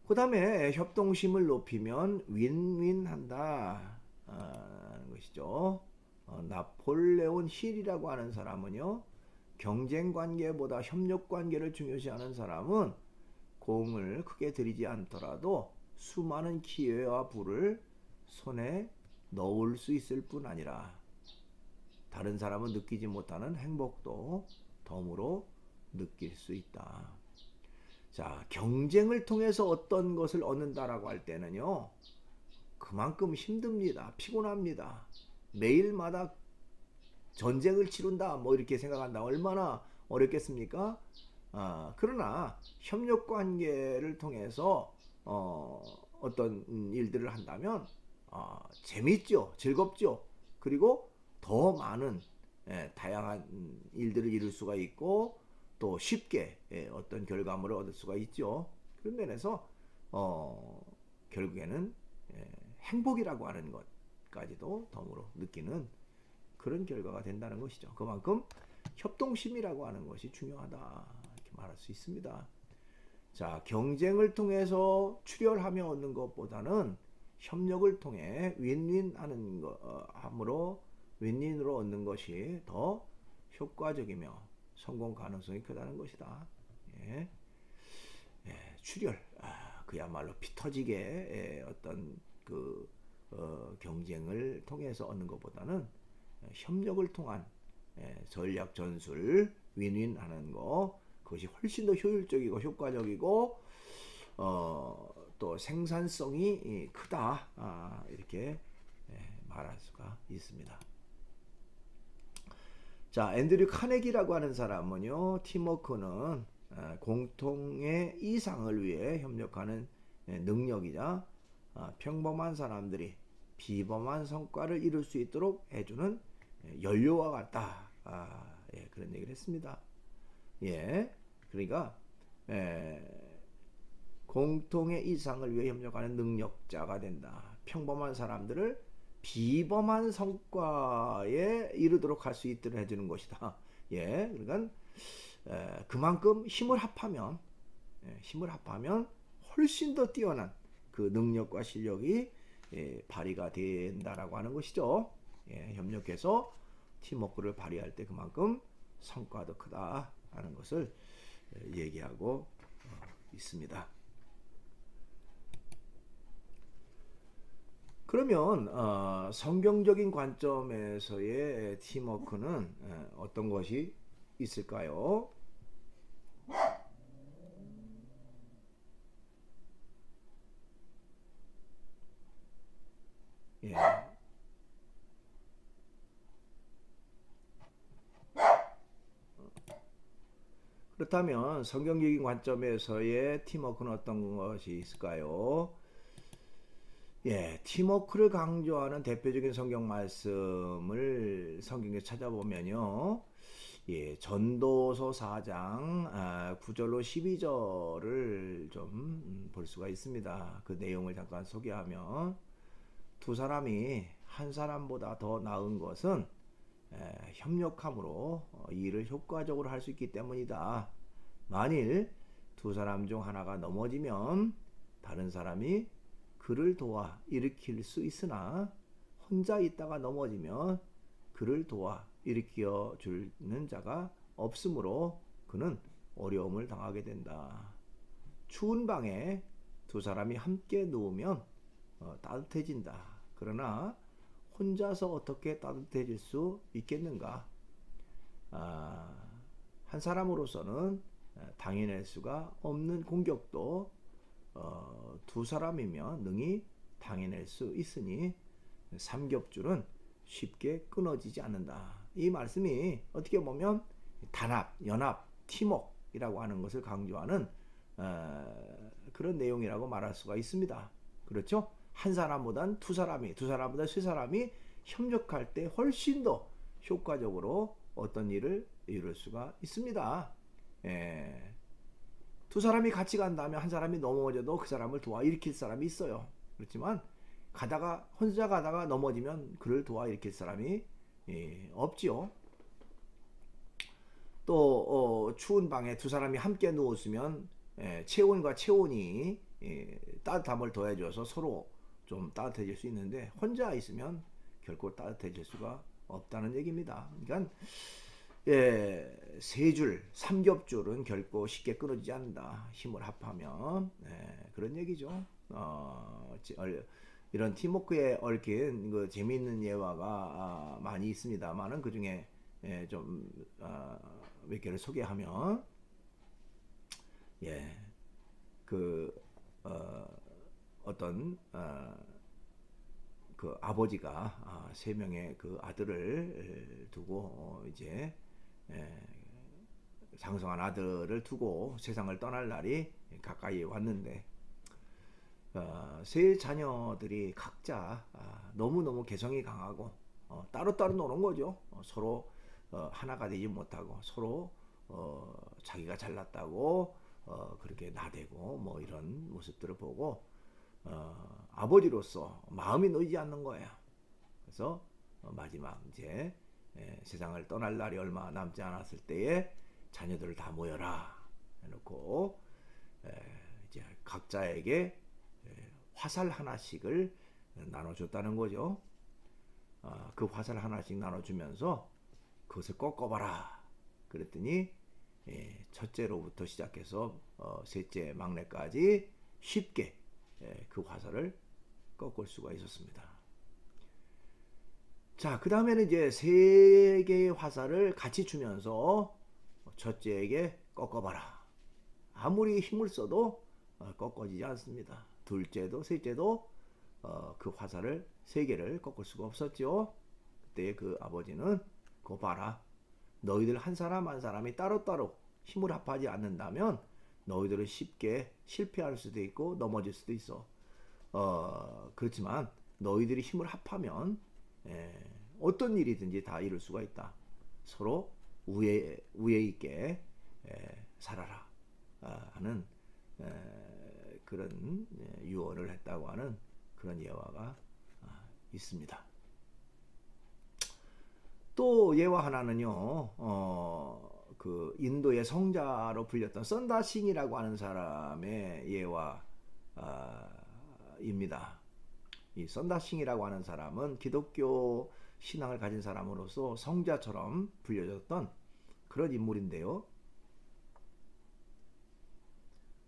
그 다음에 협동심을 높이면 윈윈한다 하는 것이죠. 나폴레온 힐이라고 하는 사람은요, 경쟁관계보다 협력관계를 중요시하는 사람은 공을 크게 들이지 않더라도 수많은 기회와 부를 손에 넣을 수 있을 뿐 아니라 다른 사람은 느끼지 못하는 행복도 덤으로 느낄 수 있다. 자, 경쟁을 통해서 어떤 것을 얻는다라고 할 때는요, 그만큼 힘듭니다. 피곤합니다. 매일마다 전쟁을 치른다 뭐 이렇게 생각한다. 얼마나 어렵겠습니까? 그러나 협력관계를 통해서 어떤 일들을 한다면 재밌죠. 즐겁죠. 그리고 더 많은 다양한 일들을 이룰 수가 있고 또 쉽게 어떤 결과물을 얻을 수가 있죠. 그런 면에서 결국에는 행복이라고 하는 것까지도 덤으로 느끼는 그런 결과가 된다는 것이죠. 그만큼 협동심이라고 하는 것이 중요하다 이렇게 말할 수 있습니다. 자, 경쟁을 통해서 출혈하며 얻는 것보다는 협력을 통해 윈윈하는 함으로 윈윈으로 얻는 것이 더 효과적이며 성공 가능성이 크다는 것이다. 예. 출혈, 그야말로 피 터지게 어떤 그 경쟁을 통해서 얻는 것보다는 협력을 통한 전략 전술 윈윈하는 거, 그것이 훨씬 더 효율적이고 효과적이고 또 생산성이 크다 이렇게 말할 수가 있습니다. 자, 앤드류 카네기라고 하는 사람은요, 팀워크는 공통의 이상을 위해 협력하는 능력이자 평범한 사람들이 비범한 성과를 이룰 수 있도록 해주는 연료와 같다. 그런 얘기를 했습니다. 그러니까 공통의 이상을 위해 협력하는 능력자가 된다. 평범한 사람들을 비범한 성과에 이르도록 할 수 있도록 해주는 것이다. 그러니까 그만큼 힘을 합하면 훨씬 더 뛰어난 그 능력과 실력이 발휘가 된다라고 하는 것이죠. 협력해서 팀워크를 발휘할 때 그만큼 성과도 크다 하는 것을 얘기하고 있습니다. 그러면 성경적인 관점에서의 팀워크는 어떤 것이 있을까요? 그렇다면 성경적인 관점에서의 팀워크는 어떤 것이 있을까요? 팀워크를 강조하는 대표적인 성경 말씀을 성경에 찾아보면요. 전도서 4장 9절로 12절을 좀 볼 수가 있습니다. 그 내용을 잠깐 소개하면, 두 사람이 한 사람보다 더 나은 것은 협력함으로 일을 효과적으로 할 수 있기 때문이다. 만일 두 사람 중 하나가 넘어지면 다른 사람이 그를 도와 일으킬 수 있으나, 혼자 있다가 넘어지면 그를 도와 일으켜 주는 자가 없으므로 그는 어려움을 당하게 된다. 추운 방에 두 사람이 함께 누우면 따뜻해진다. 그러나 혼자서 어떻게 따뜻해질 수 있겠는가? 한 사람으로서는 당해낼 수가 없는 공격도 두 사람이면 능히 당해낼 수 있으니 삼겹줄은 쉽게 끊어지지 않는다. 이 말씀이 어떻게 보면 단합, 연합, 팀워크이라고 하는 것을 강조하는 그런 내용이라고 말할 수가 있습니다. 그렇죠? 한 사람보단 두 사람보다 세 사람이 협력할 때 훨씬 더 효과적으로 어떤 일을 이룰 수가 있습니다. 두 사람이 같이 간다면 한 사람이 넘어져도 그 사람을 도와 일으킬 사람이 있어요. 그렇지만 혼자 가다가 넘어지면 그를 도와 일으킬 사람이 없지요. 또 추운 방에 두 사람이 함께 누웠으면 체온과 체온이 따뜻함을 더해줘서 서로 좀 따뜻해질 수 있는데, 혼자 있으면 결코 따뜻해질 수가 없다는 얘기입니다. 그러니까 세 줄, 삼겹줄은 결코 쉽게 끊어지지 않는다. 힘을 합하면. 그런 얘기죠. 이런 팀워크에 얽힌 그 재미있는 예화가 많이 있습니다만은, 그 중에 좀 몇 개를 소개하면, 어떤 그 아버지가 세 명의 그 아들을 두고 이제 장성한 아들을 두고 세상을 떠날 날이 가까이 왔는데, 세 자녀들이 각자 너무너무 개성이 강하고 따로따로 노는 거죠. 서로 하나가 되지 못하고 서로 자기가 잘났다고 그렇게 나대고 뭐 이런 모습들을 보고 아버지로서 마음이 놓이지 않는 거야. 그래서 마지막 이제 세상을 떠날 날이 얼마 남지 않았을 때에 자녀들을 다 모여라 해놓고 이제 각자에게 화살 하나씩을 나눠줬다는 거죠. 그 화살 하나씩 나눠주면서 그것을 꺾어봐라 그랬더니 첫째로부터 시작해서 셋째 막내까지 쉽게 그 화살을 꺾을 수가 있었습니다. 자, 그 다음에는 이제 세 개의 화살을 같이 주면서 첫째에게 꺾어봐라. 아무리 힘을 써도 꺾어지지 않습니다. 둘째도 셋째도 그 화살을 세 개를 꺾을 수가 없었죠. 그때 그 아버지는 그거 봐라. 너희들 한 사람 한 사람이 따로따로 힘을 합하지 않는다면 너희들은 쉽게 실패할 수도 있고 넘어질 수도 있어. 그렇지만 너희들이 힘을 합하면 어떤 일이든지 다 이룰 수가 있다. 서로 우애 있게 살아라 하는 그런 유언을 했다고 하는 그런 예화가 있습니다. 또 예화 하나는요, 그 인도의 성자로 불렸던 선다싱이라고 하는 사람의 예화입니다. 이 선다싱이라고 하는 사람은 기독교 신앙을 가진 사람으로서 성자처럼 불려졌던 그런 인물인데요.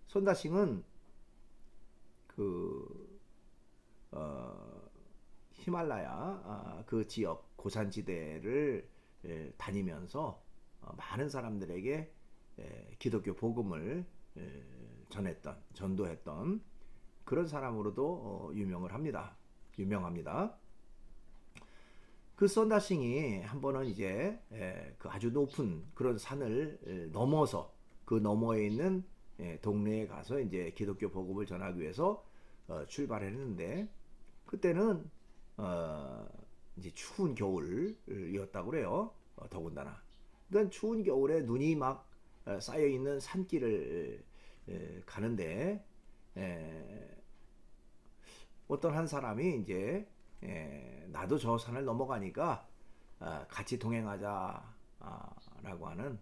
선다싱은 그 히말라야 그 지역 고산지대를 다니면서 많은 사람들에게 기독교 복음을 전도했던 그런 사람으로도 유명합니다. 그 선다싱이 한 번은 이제 그 아주 높은 그런 산을 넘어서 그 너머에 있는 동네에 가서 이제 기독교 복음을 전하기 위해서 출발했는데 그때는 이제 추운 겨울이었다고 그래요. 더군다나. 그러니까 추운 겨울에 눈이 막 쌓여 있는 산길을 가는데 어떤 한 사람이 이제 나도 저 산을 넘어가니까 같이 동행하자 라고 하는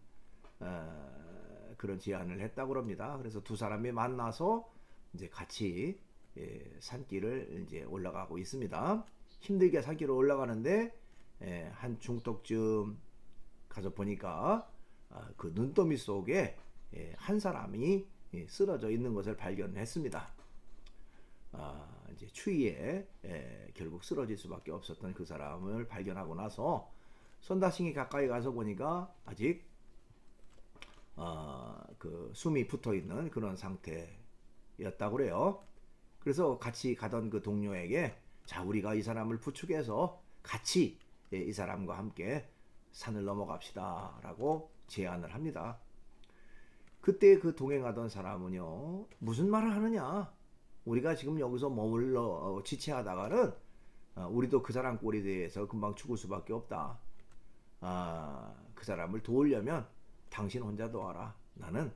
그런 제안을 했다고 합니다. 그래서 두 사람이 만나서 이제 같이 산길을 이제 올라가고 있습니다. 힘들게 산길을 올라가는데 한 중턱쯤 가서 보니까 그 눈더미 속에 한 사람이 쓰러져 있는 것을 발견했습니다. 이제 추위에 결국 쓰러질 수밖에 없었던 그 사람을 발견하고 나서 선다싱이 가까이 가서 보니까 아직 그 숨이 붙어 있는 그런 상태였다고 그래요. 그래서 같이 가던 그 동료에게 자, 우리가 이 사람을 부축해서 같이 이 사람과 함께 산을 넘어갑시다 라고 제안을 합니다. 그때 그 동행하던 사람은요, 무슨 말을 하느냐, 우리가 지금 여기서 머물러 지체하다가는 우리도 그 사람 꼴에 대해서 금방 죽을 수밖에 없다. 그 사람을 도우려면 당신 혼자 도와라. 나는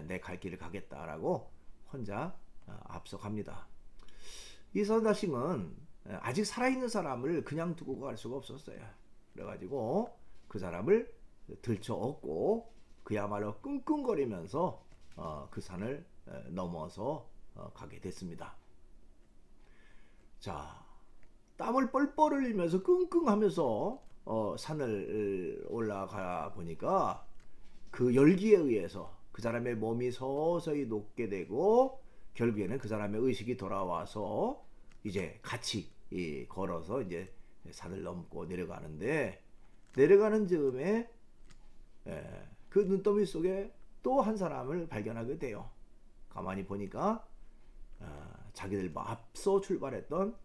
내 갈 길을 가겠다라고 혼자 앞서갑니다. 이 선다싱은 아직 살아있는 사람을 그냥 두고 갈 수가 없었어요. 그래가지고 그 사람을 들쳐 업고 그야말로 끙끙거리면서 그 산을 넘어서 가게 됐습니다. 자, 땀을 뻘뻘 흘리면서 끙끙하면서 산을 올라가 보니까 그 열기에 의해서 그 사람의 몸이 서서히 녹게 되고 결국에는 그 사람의 의식이 돌아와서 이제 같이 걸어서 이제 산을 넘고 내려가는데, 내려가는 즈음에 그 눈더미 속에 또 한 사람을 발견하게 돼요. 가만히 보니까 자기들 앞서 출발했던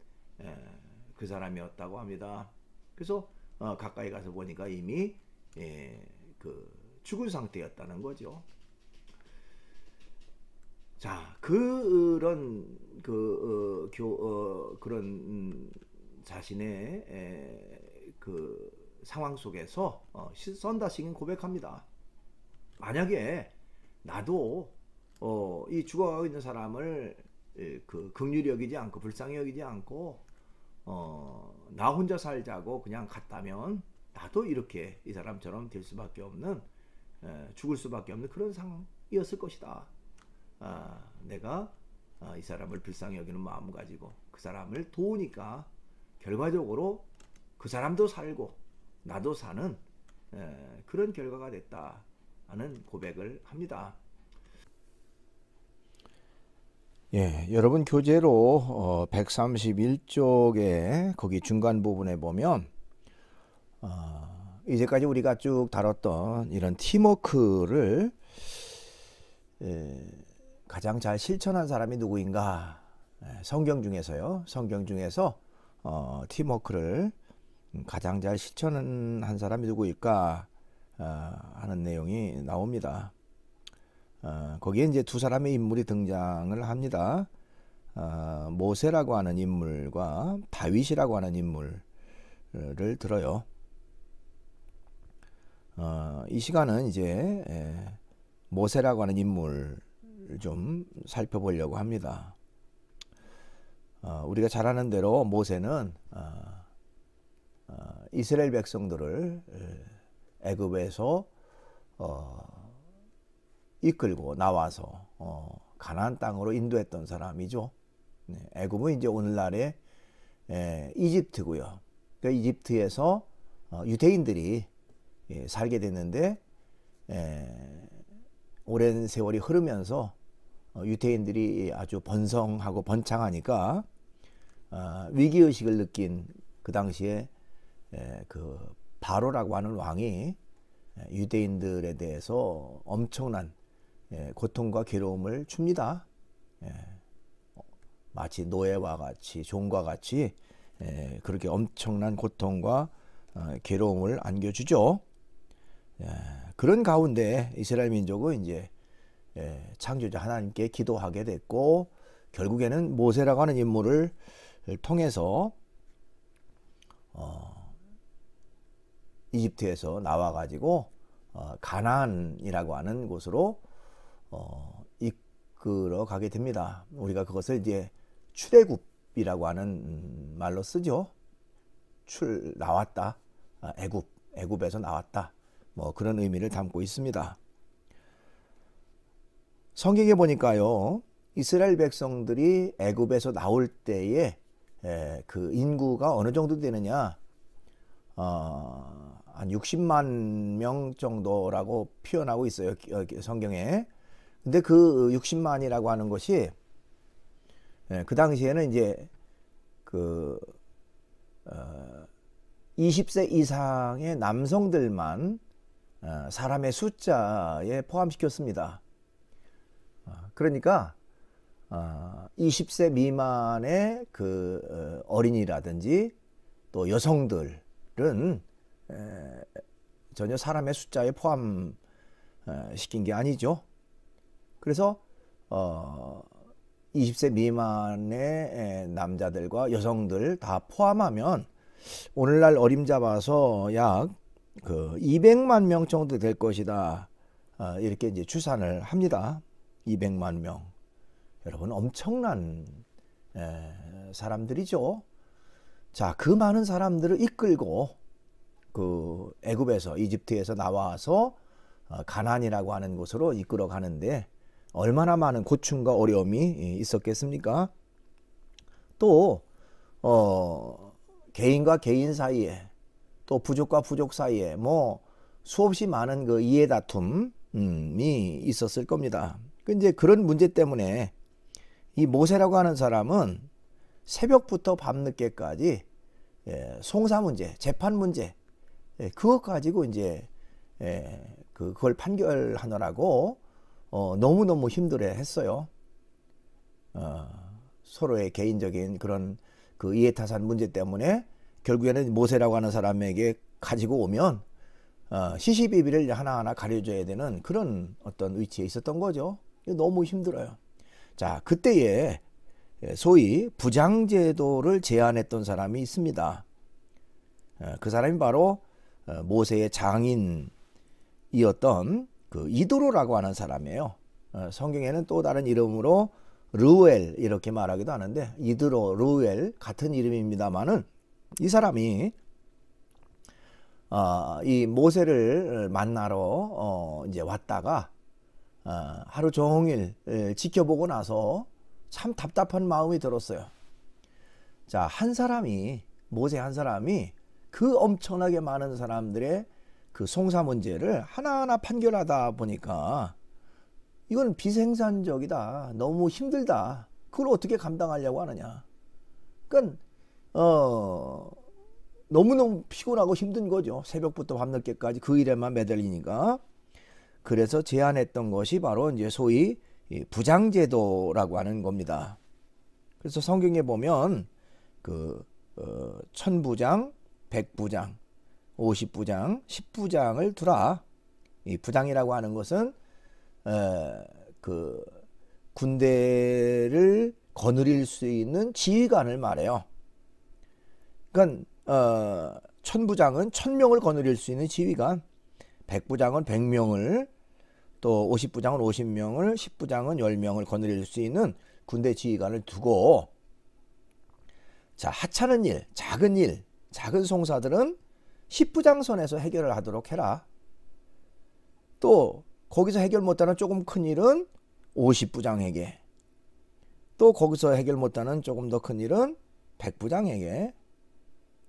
그 사람이었다고 합니다. 그래서 가까이 가서 보니까 이미 그 죽은 상태였다는 거죠. 자, 그런 그런 자신의 그 상황 속에서 썬다싱은 고백합니다. 만약에 나도 이 죽어가고 있는 사람을 그 긍휼히 여기지 않고 불쌍히 여기지 않고 나 혼자 살자고 그냥 갔다면 나도 이렇게 이 사람처럼 될 수밖에 없는, 죽을 수밖에 없는 그런 상황이었을 것이다. 내가 이 사람을 불쌍히 여기는 마음을 가지고 그 사람을 도우니까 결과적으로 그 사람도 살고 나도 사는 그런 결과가 됐다 하는 고백을 합니다. 예, 여러분 교재로 131쪽에 거기 중간 부분에 보면 이제까지 우리가 쭉 다뤘던 이런 팀워크를 가장 잘 실천한 사람이 누구인가? 성경 중에서요. 성경 중에서 팀워크를 가장 잘 실천한 사람이 누구일까 하는 내용이 나옵니다. 거기에 이제 두 사람의 인물이 등장을 합니다. 모세라고 하는 인물과 다윗이라고 하는 인물을 들어요. 이 시간은 이제 모세라고 하는 인물을 좀 살펴보려고 합니다. 우리가 잘 아는 대로 모세는 이스라엘 백성들을 애굽에서 이끌고 나와서 가나안 땅으로 인도했던 사람이죠. 애굽은 이제 오늘날의 이집트고요. 그러니까 이집트에서 유대인들이 살게 됐는데 오랜 세월이 흐르면서 유대인들이 아주 번성하고 번창하니까 위기의식을 느낀 그 당시에 그 바로라고 하는 왕이 유대인들에 대해서 엄청난 고통과 괴로움을 줍니다. 마치 노예와 같이 종과 같이 그렇게 엄청난 고통과 괴로움을 안겨주죠. 그런 가운데 이스라엘 민족은 이제 창조자 하나님께 기도하게 됐고 결국에는 모세라고 하는 인물을 통해서 이집트에서 나와가지고 가나안이라고 하는 곳으로 이끌어 가게 됩니다. 우리가 그것을 이제 출애굽이라고 하는 말로 쓰죠. 나왔다. 애굽에서 나왔다. 뭐 그런 의미를 담고 있습니다. 성경에 보니까요, 이스라엘 백성들이 애굽에서 나올 때에 그 인구가 어느 정도 되느냐, 한 60만 명 정도라고 표현하고 있어요, 성경에. 근데 그 60만이라고 하는 것이 그 당시에는 이제 그 20세 이상의 남성들만 사람의 숫자에 포함시켰습니다. 그러니까 20세 미만의 그 어린이라든지 또 여성들은 전혀 사람의 숫자에 포함시킨 게 아니죠. 그래서 20세 미만의 남자들과 여성들 다 포함하면 오늘날 어림잡아서 약 그 200만 명 정도 될 것이다. 이렇게 이제 추산을 합니다. 200만 명. 여러분 엄청난 사람들이죠. 자, 그 많은 사람들을 이끌고 그 애굽에서 이집트에서 나와서 가나안이라고 하는 곳으로 이끌어 가는데 얼마나 많은 고충과 어려움이 있었겠습니까? 또 개인과 개인 사이에 또 부족과 부족 사이에 뭐 수없이 많은 그 이해 다툼이 있었을 겁니다. 이제 그런 문제 때문에 이 모세라고 하는 사람은 새벽부터 밤늦게까지 송사 문제, 재판 문제, 그것 가지고 이제 그걸 판결하느라고 너무너무 힘들어 했어요. 서로의 개인적인 그런 그 이해타산 문제 때문에 결국에는 모세라고 하는 사람에게 가지고 오면 시시비비를 하나하나 가려줘야 되는 그런 어떤 위치에 있었던 거죠. 너무 힘들어요. 자, 그때에 소위 부장제도를 제안했던 사람이 있습니다. 그 사람이 바로 모세의 장인이었던 그 이도로라고 하는 사람이에요. 성경에는 또 다른 이름으로 르우엘 이렇게 말하기도 하는데, 이드로, 르우엘 같은 이름입니다만은, 이 사람이 이 모세를 만나러 이제 왔다가 하루 종일 지켜보고 나서 참 답답한 마음이 들었어요. 자, 한 사람이, 모세 한 사람이 그 엄청나게 많은 사람들의 그 송사 문제를 하나하나 판결하다 보니까 이건 비생산적이다, 너무 힘들다, 그걸 어떻게 감당하려고 하느냐. 그러니까 너무너무 피곤하고 힘든 거죠. 새벽부터 밤늦게까지 그 일에만 매달리니까. 그래서 제안했던 것이 바로 이제 소위 부장제도라고 하는 겁니다. 그래서 성경에 보면 그 1000부장, 100부장, 50부장, 10부장을 두라. 이 부장이라고 하는 것은 그 군대를 거느릴 수 있는 지휘관을 말해요. 그러니까 1000부장은 1000명을 거느릴 수 있는 지휘관, 100부장은 100명을, 또 50부장은 50명을, 10부장은 10명을 거느릴 수 있는 군대 지휘관을 두고, 자, 하찮은 일, 작은 송사들은 10부장 선에서 해결을 하도록 해라. 또 거기서 해결 못하는 조금 큰 일은 50부장에게, 또 거기서 해결 못하는 조금 더 큰 일은 100부장에게,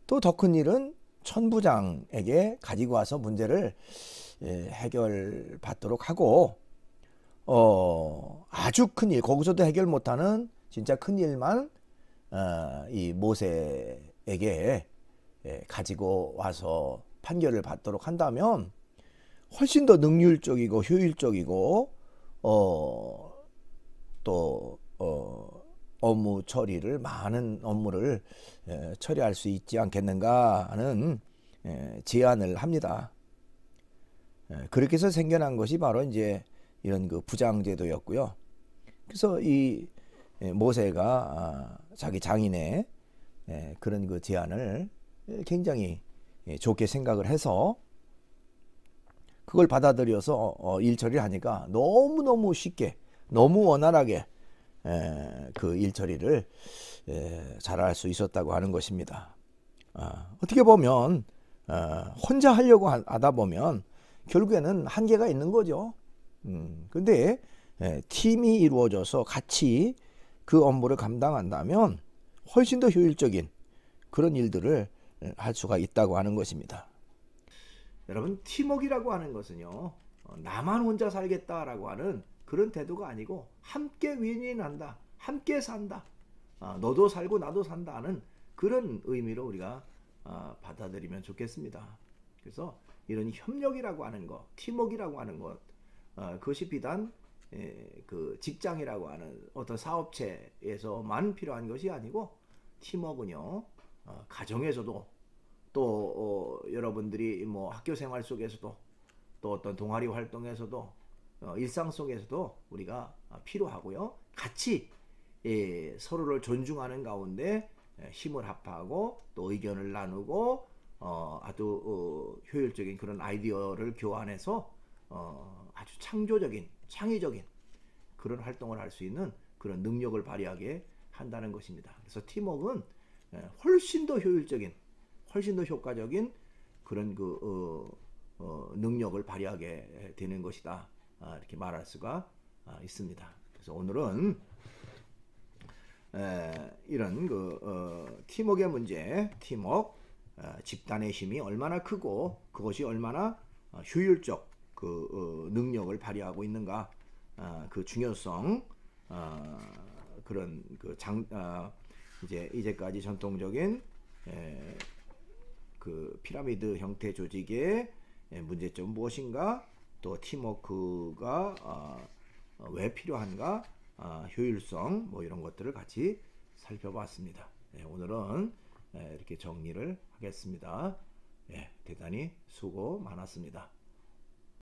또 더 큰 일은 1000부장에게 가지고 와서 문제를 해결받도록 하고, 아주 큰 일, 거기서도 해결 못하는 진짜 큰 일만 이 모세에게 가지고 와서 판결을 받도록 한다면 훨씬 더 능률적이고 효율적이고 또 업무 처리를, 많은 업무를 처리할 수 있지 않겠는가 하는 제안을 합니다. 그렇게 해서 생겨난 것이 바로 이제 이런 그 부장제도였고요. 그래서 이 모세가 자기 장인의 그런 그 제안을 굉장히 좋게 생각을 해서 그걸 받아들여서 일 처리를 하니까 너무너무 쉽게, 너무 원활하게 그 일 처리를 잘할 수 있었다고 하는 것입니다. 어떻게 보면 혼자 하려고 하다 보면 결국에는 한계가 있는 거죠. 근데 팀이 이루어져서 같이 그 업무를 감당한다면 훨씬 더 효율적인 그런 일들을 할 수가 있다고 하는 것입니다. 여러분, 팀워크라고 하는 것은요, 나만 혼자 살겠다라고 하는 그런 태도가 아니고 함께 윈윈한다, 함께 산다, 너도 살고 나도 산다 하는 그런 의미로 우리가 받아들이면 좋겠습니다. 그래서 이런 협력이라고 하는 것, 팀워크라고 하는 것, 그것이 비단 그 직장이라고 하는 어떤 사업체에서만 필요한 것이 아니고, 팀워크는요, 가정에서도, 또 여러분들이 뭐 학교 생활 속에서도, 또 어떤 동아리 활동에서도, 일상 속에서도 우리가 필요하고요. 같이 서로를 존중하는 가운데 힘을 합하고 또 의견을 나누고 아주 효율적인 그런 아이디어를 교환해서 아주 창조적인, 창의적인 그런 활동을 할 수 있는 그런 능력을 발휘하게 한다는 것입니다. 그래서 팀워크는 훨씬 더 효율적인, 훨씬 더 효과적인 그런 그 능력을 발휘하게 되는 것이다, 이렇게 말할 수가 있습니다. 그래서 오늘은 이런 그 팀워크의 문제, 팀워크, 집단의 힘이 얼마나 크고 그것이 얼마나 효율적 그 능력을 발휘하고 있는가, 그 중요성, 그런 그 이제까지 전통적인 그 피라미드 형태 조직의 문제점은 무엇인가, 또 팀워크가 왜 필요한가, 효율성, 뭐 이런 것들을 같이 살펴봤습니다. 오늘은 이렇게 정리를 하겠습니다. 대단히 수고 많았습니다.